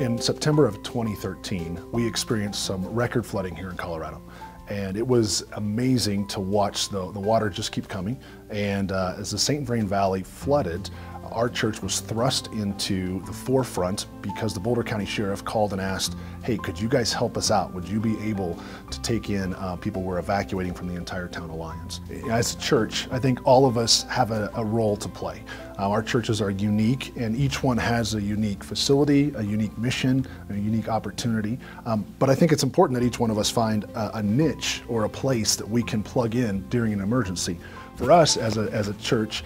In September of 2013, we experienced some record flooding here in Colorado. And it was amazing to watch the water just keep coming. And as the St. Vrain Valley flooded, our church was thrust into the forefront because the Boulder County Sheriff called and asked, hey, could you guys help us out? Would you be able to take in people who were evacuating from the entire town of Lyons? As a church, I think all of us have a role to play. Our churches are unique, and each one has a unique facility, a unique mission, a unique opportunity. But I think it's important that each one of us find a niche or a place that we can plug in during an emergency. For us as a church,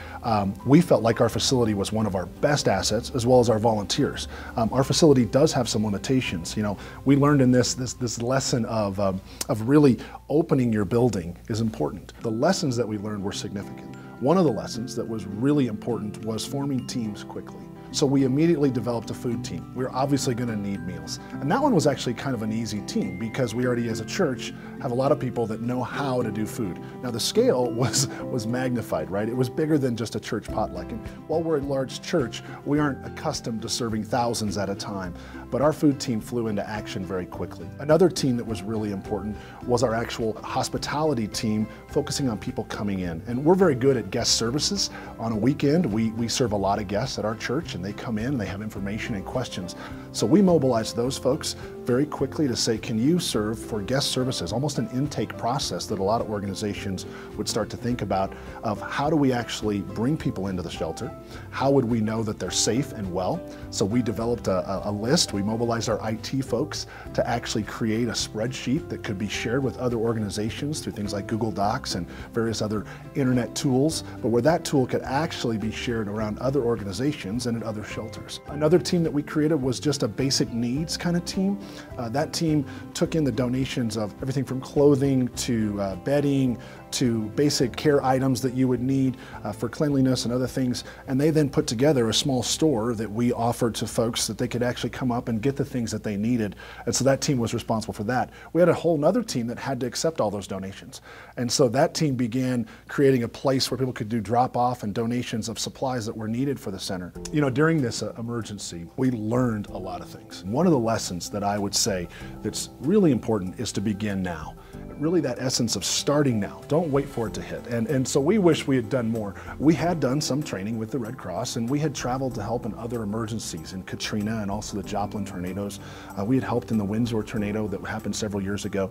we felt like our facility was one of our best assets, as well as our volunteers. Our facility does have some limitations. You know, we learned in this lesson of really opening your building is important. The lessons that we learned were significant. One of the lessons that was really important was forming teams quickly. So we immediately developed a food team. We were obviously going to need meals. And that one was actually kind of an easy team because we already, as a church, have a lot of people that know how to do food. Now the scale was magnified, right? It was bigger than just a church potluck. And while we're a large church, we aren't accustomed to serving thousands at a time. But our food team flew into action very quickly. Another team that was really important was our actual hospitality team, focusing on people coming in. And we're very good at guest services. On a weekend, we serve a lot of guests at our church, and they come in, they have information and questions. So we mobilized those folks very quickly to say, can you serve for guest services? Almost an intake process that a lot of organizations would start to think about of how do we actually bring people into the shelter? How would we know that they're safe and well? So we developed a list. We mobilized our IT folks to actually create a spreadsheet that could be shared with other organizations through things like Google Docs and various other internet tools, but where that tool could actually be shared around other organizations and at other shelters. Another team that we created was just a basic needs kind of team. That team took in the donations of everything from clothing to bedding to basic care items that you would need for cleanliness and other things. And they then put together a small store that we offered to folks that they could actually come up and get the things that they needed. And so that team was responsible for that. We had a whole nother team that had to accept all those donations. And so that team began creating a place where people could do drop off and donations of supplies that were needed for the center. You know, during this emergency, we learned a lot of things. One of the lessons that I would say that's really important is to begin now. Really that essence of starting now. Don't wait for it to hit. And so we wish we had done more. We had done some training with the Red Cross, and we had traveled to help in other emergencies, in Katrina and also the Joplin tornadoes. We had helped in the Windsor tornado that happened several years ago.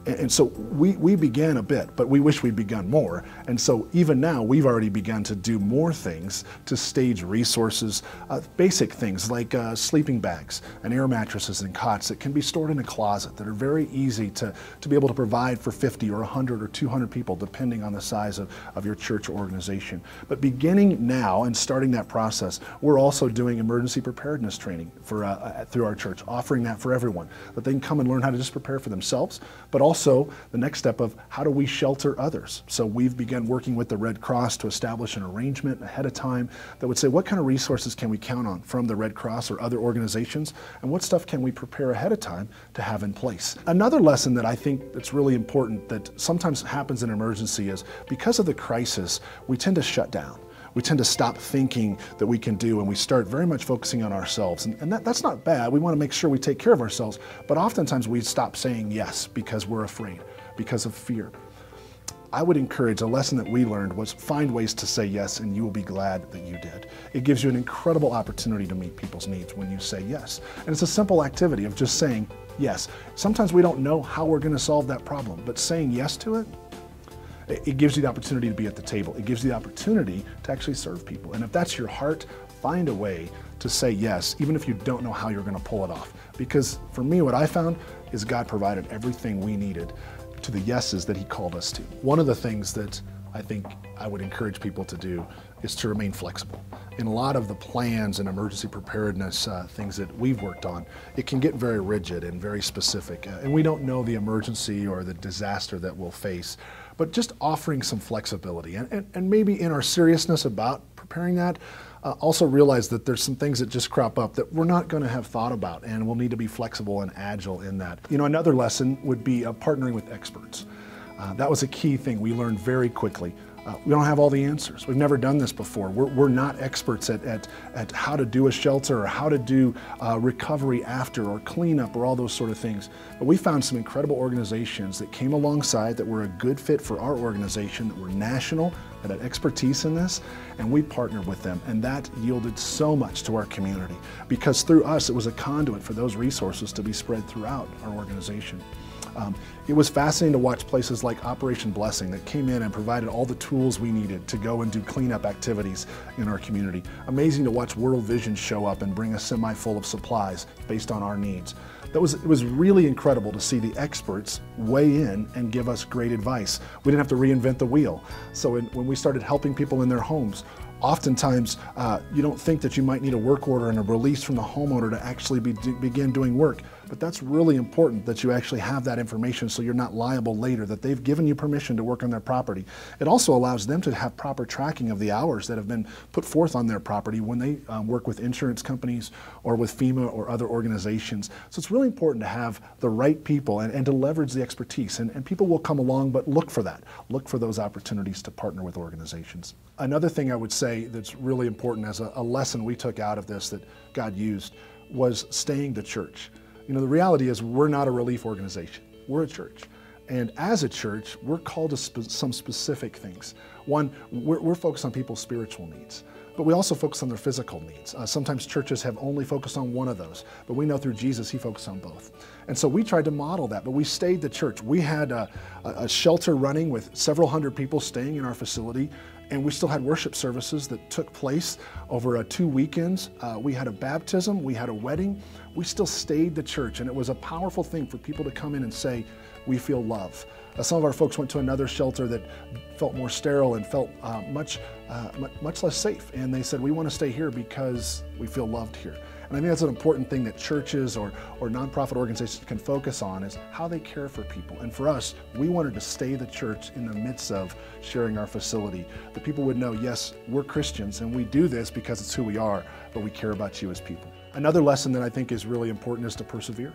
And so we began a bit, but we wish we'd begun more. And so even now, we've already begun to do more things to stage resources, basic things like sleeping bags and air mattresses and cots that can be stored in a closet that are very easy to be able to provide for 50 or 100 or 200 people, depending on the size of your church or organization. But beginning now and starting that process, we're also doing emergency preparedness training through our church, offering that for everyone, that they can come and learn how to just prepare for themselves, but also the next step of how do we shelter others. So we've begun working with the Red Cross to establish an arrangement ahead of time that would say what kind of resources can we count on from the Red Cross or other organizations, and what stuff can we prepare ahead of time to have in place. Another lesson that I think that's really important that sometimes happens in emergency is because of the crisis, we tend to shut down. We tend to stop thinking that we can do, and we start very much focusing on ourselves. And that's not bad. We want to make sure we take care of ourselves, but oftentimes we stop saying yes because we're afraid, because of fear. I would encourage, a lesson that we learned was find ways to say yes, and you will be glad that you did. It gives you an incredible opportunity to meet people's needs when you say yes. And it's a simple activity of just saying yes. Sometimes we don't know how we're going to solve that problem, but saying yes to it, it gives you the opportunity to be at the table. It gives you the opportunity to actually serve people. And if that's your heart, find a way to say yes, even if you don't know how you're going to pull it off. Because for me, what I found is God provided everything we needed to the yeses that He called us to. One of the things that I think I would encourage people to do is to remain flexible. In a lot of the plans and emergency preparedness things that we've worked on, it can get very rigid and very specific, and we don't know the emergency or the disaster that we'll face. But just offering some flexibility, and maybe in our seriousness about preparing that, also realize that there's some things that just crop up that we're not going to have thought about, and we'll need to be flexible and agile in that. You know, another lesson would be partnering with experts. That was a key thing we learned very quickly. We don't have all the answers. We've never done this before. We're not experts at how to do a shelter or how to do recovery after or cleanup or all those sort of things. But we found some incredible organizations that came alongside that were a good fit for our organization, that were national, that had expertise in this, and we partnered with them. And that yielded so much to our community because through us, it was a conduit for those resources to be spread throughout our organization. It was fascinating to watch places like Operation Blessing that came in and provided all the tools we needed to go and do cleanup activities in our community. Amazing to watch World Vision show up and bring a semi full of supplies based on our needs. It was really incredible to see the experts weigh in and give us great advice. We didn't have to reinvent the wheel. So when we started helping people in their homes, oftentimes you don't think that you might need a work order and a release from the homeowner to actually begin doing work. But that's really important that you actually have that information so you're not liable later, that they've given you permission to work on their property. It also allows them to have proper tracking of the hours that have been put forth on their property when they work with insurance companies or with FEMA or other organizations. So it's really important to have the right people and to leverage the expertise. And people will come along, but look for that. Look for those opportunities to partner with organizations. Another thing I would say that's really important as a lesson we took out of this that God used was staying the church. You know, the reality is we're not a relief organization. We're a church. And as a church, we're called to some specific things. One, we're focused on people's spiritual needs, but we also focus on their physical needs. Sometimes churches have only focused on one of those, but we know through Jesus, he focused on both. And so we tried to model that, but we stayed the church. We had a shelter running with several hundred people staying in our facility, and we still had worship services that took place over 2 weekends. We had a baptism, we had a wedding. We still stayed the church, and it was a powerful thing for people to come in and say, we feel love. Some of our folks went to another shelter that felt more sterile and felt much less safe, and they said, we want to stay here because we feel loved here. And I think that's an important thing that churches or nonprofit organizations can focus on is how they care for people. And for us, we wanted to stay the church in the midst of sharing our facility. That people would know, yes, we're Christians and we do this because it's who we are, but we care about you as people. Another lesson that I think is really important is to persevere.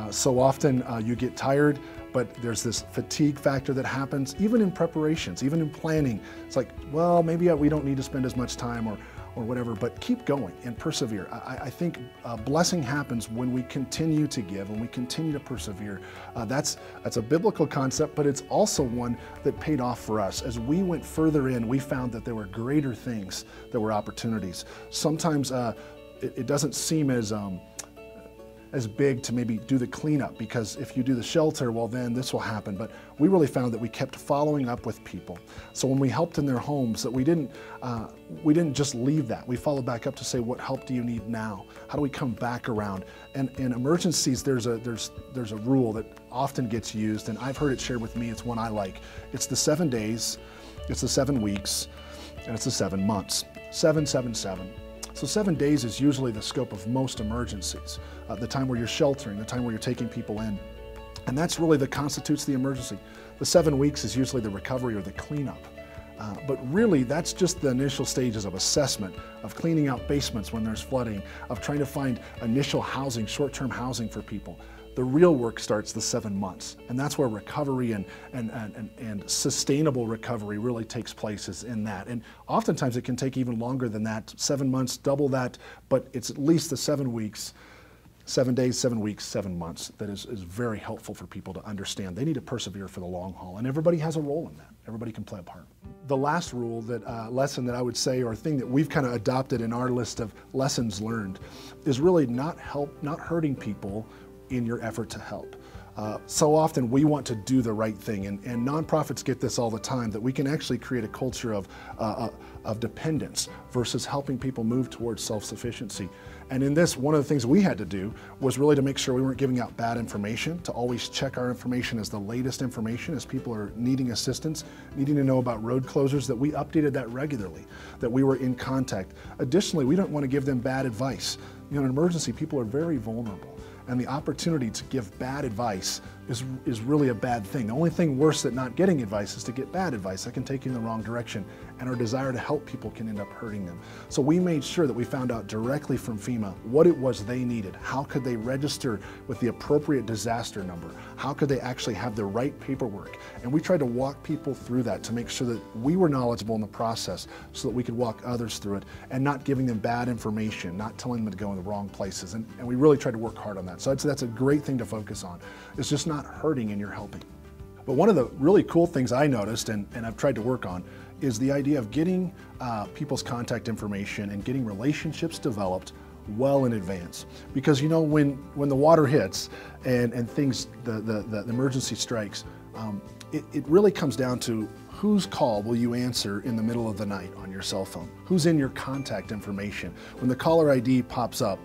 So often you get tired, but there's this fatigue factor that happens even in preparations, even in planning. It's like, well, maybe we don't need to spend as much time or whatever, but keep going and persevere. I think blessing happens when we continue to give, when we continue to persevere. That's a biblical concept, but it's also one that paid off for us. As we went further in, we found that there were greater things, there were opportunities. Sometimes it doesn't seem as big to maybe do the cleanup, because if you do the shelter, well then this will happen. But we really found that we kept following up with people. So when we helped in their homes, that we didn't just leave that. We followed back up to say, what help do you need now? How do we come back around? And in emergencies, there's a rule that often gets used, and I've heard it shared with me. It's one I like. It's the 7 days, it's the 7 weeks, and it's the 7 months. 7, 7, 7. So 7 days is usually the scope of most emergencies, the time where you're sheltering, the time where you're taking people in. And that's really that constitutes the emergency. The 7 weeks is usually the recovery or the cleanup. But really, that's just the initial stages of assessment, of cleaning out basements when there's flooding, of trying to find initial housing, short-term housing for people. The real work starts the 7 months, and that's where recovery and sustainable recovery really takes place, is in that. And oftentimes it can take even longer than that, 7 months, double that, but it's at least the 7 weeks, 7 days, 7 weeks, 7 months that is very helpful for people to understand. They need to persevere for the long haul, and everybody has a role in that. Everybody can play a part. The last rule, lesson that I would say, or thing that we've kind of adopted in our list of lessons learned, is really not hurting people in your effort to help. So often we want to do the right thing, and nonprofits get this all the time, that we can actually create a culture of dependence versus helping people move towards self-sufficiency. And in this, one of the things we had to do was really to make sure we weren't giving out bad information, to always check our information as the latest information as people are needing assistance, needing to know about road closures, that we updated that regularly, that we were in contact. Additionally, we don't want to give them bad advice. You know, in an emergency, people are very vulnerable. And the opportunity to give bad advice is really a bad thing. The only thing worse than not getting advice is to get bad advice. That can take you in the wrong direction. and our desire to help people can end up hurting them. So we made sure that we found out directly from FEMA what it was they needed. How could they register with the appropriate disaster number? How could they actually have the right paperwork? And we tried to walk people through that to make sure that we were knowledgeable in the process so that we could walk others through it and not giving them bad information, not telling them to go in the wrong places. And we really tried to work hard on that. So I'd say that's a great thing to focus on. It's just not hurting and you're helping. But one of the really cool things I noticed, and I've tried to work on, is the idea of getting people's contact information and getting relationships developed well in advance. Because you know, when the water hits and things, the emergency strikes, it really comes down to whose call will you answer in the middle of the night on your cell phone? Who's in your contact information? When the caller ID pops up,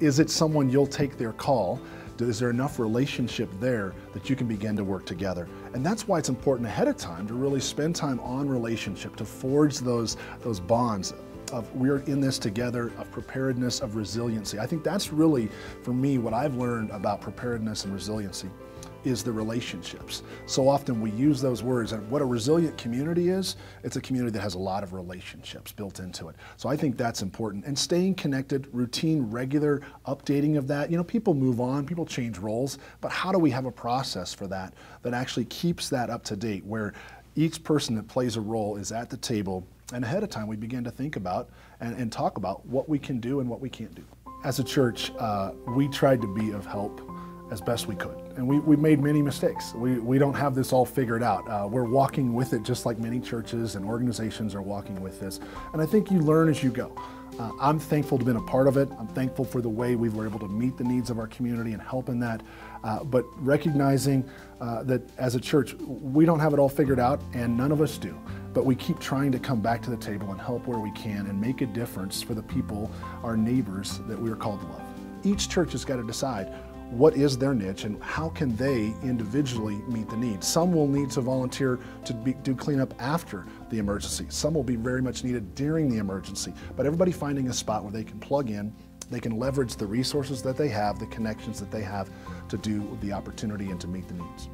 is it someone you'll take their call? Is there enough relationship there that you can begin to work together? And that's why it's important ahead of time to really spend time on relationship, to forge those bonds of we're in this together, of preparedness, of resiliency. I think that's really, for me, what I've learned about preparedness and resiliency is the relationships. So often we use those words, and what a resilient community is, it's a community that has a lot of relationships built into it. So I think that's important. And staying connected, routine, regular updating of that. You know, people move on, people change roles, but how do we have a process for that that actually keeps that up to date, where each person that plays a role is at the table, and ahead of time we begin to think about and talk about what we can do and what we can't do. As a church, we tried to be of help as best we could. And we made many mistakes. We don't have this all figured out. We're walking with it just like many churches and organizations are walking with this. And I think you learn as you go. I'm thankful to have been a part of it. I'm thankful for the way we were able to meet the needs of our community and help in that. But recognizing that as a church, we don't have it all figured out, and none of us do. But we keep trying to come back to the table and help where we can and make a difference for the people, our neighbors, that we are called to love. Each church has got to decide what is their niche and how can they individually meet the needs. Some will need to volunteer to do cleanup after the emergency. Some will be very much needed during the emergency. But everybody finding a spot where they can plug in, they can leverage the resources that they have, the connections that they have to do the opportunity and to meet the needs.